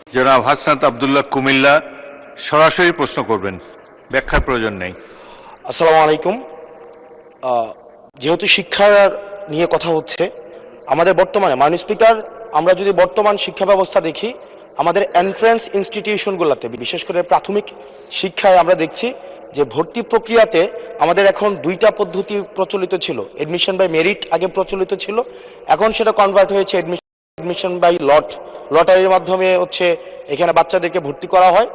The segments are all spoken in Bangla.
জনাব হাসনাত আব্দুল্লাহ কুমিল্লা সরাসরি প্রশ্ন করবেন, ব্যাখ্যার প্রয়োজন নেই। আসসালামু আলাইকুম। যেহেতু শিক্ষা নিয়ে কথা হচ্ছে, আমাদের বর্তমানে মাননীয় স্পিকার, আমরা যদি বর্তমান শিক্ষা ব্যবস্থা দেখি, আমাদের এন্ট্রান্স ইনস্টিটিউশনগুলোতে বিশেষ করে প্রাথমিক শিক্ষায় আমরা দেখছি যে ভর্তি প্রক্রিয়াতে আমাদের এখন দুইটা পদ্ধতি প্রচলিত ছিল। এডমিশন বাই মেরিট আগে প্রচলিত ছিল, এখন সেটা কনভার্ট হয়েছে এডমিশন বাই লটারির মাধ্যমে হচ্ছে এখানে বাচ্চাদেরকে ভর্তি করা হয়।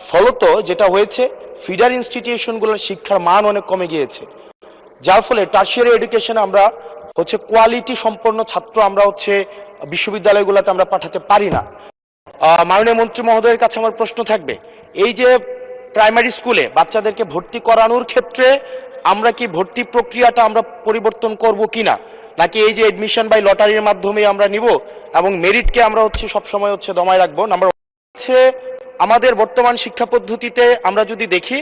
ফলত যেটা হয়েছে, ফিডার ইনস্টিটিউশনগুলোর শিক্ষার মান অনেক কমে গিয়েছে, যার ফলে টারশিয়ারি এডুকেশনে আমরা হচ্ছে কোয়ালিটি সম্পন্ন ছাত্র আমরা হচ্ছে বিশ্ববিদ্যালয়গুলোতে আমরা পাঠাতে পারি না। মাননীয় মন্ত্রী মহোদয়ের কাছে আমার প্রশ্ন থাকবে, এই যে প্রাইমারি স্কুলে বাচ্চাদেরকে ভর্তি করানোর ক্ষেত্রে আমরা কি ভর্তি প্রক্রিয়াটা আমরা পরিবর্তন করব কিনা, নাকি এই যে এডমিশন বাই লটারির মাধ্যমে আমরা নিব এবং মেরিটকে আমরা হচ্ছে সবসময় হচ্ছে দমায় রাখবো? নাম্বার হচ্ছে, আমাদের বর্তমান শিক্ষা পদ্ধতিতে আমরা যদি দেখি,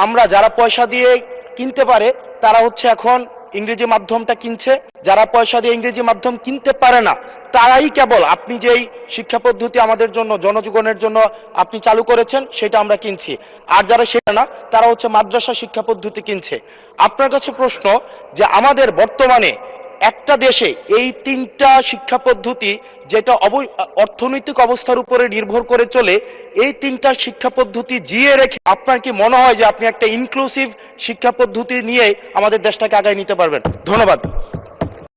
আমরা যারা পয়সা দিয়ে কিনতে পারে তারা হচ্ছে এখন ইংরেজি মাধ্যমটা কিনছে, যারা পয়সা দিয়ে ইংরেজি মাধ্যম কিনতে পারে না তারাই কেবল আপনি যেই শিক্ষা পদ্ধতি আমাদের জন্য জনজীবনের জন্য আপনি চালু করেছেন সেটা আমরা কিনছি, আর যারা সেটা না তারা হচ্ছে মাদ্রাসা শিক্ষা পদ্ধতি কিনছে। আপনার কাছে প্রশ্ন যে আমাদের বর্তমানে একটা দেশে এই তিনটা শিক্ষা পদ্ধতি যেটা অর্থনৈতিক অবস্থার উপরে নির্ভর করে চলে, এই তিনটা শিক্ষা পদ্ধতি জিয়ে রেখে আপনার কি মনে হয় যে আপনি একটা ইনক্লুসিভ শিক্ষা পদ্ধতি নিয়ে আমাদের দেশটাকে আগায় নিতে পারবেন? ধন্যবাদ।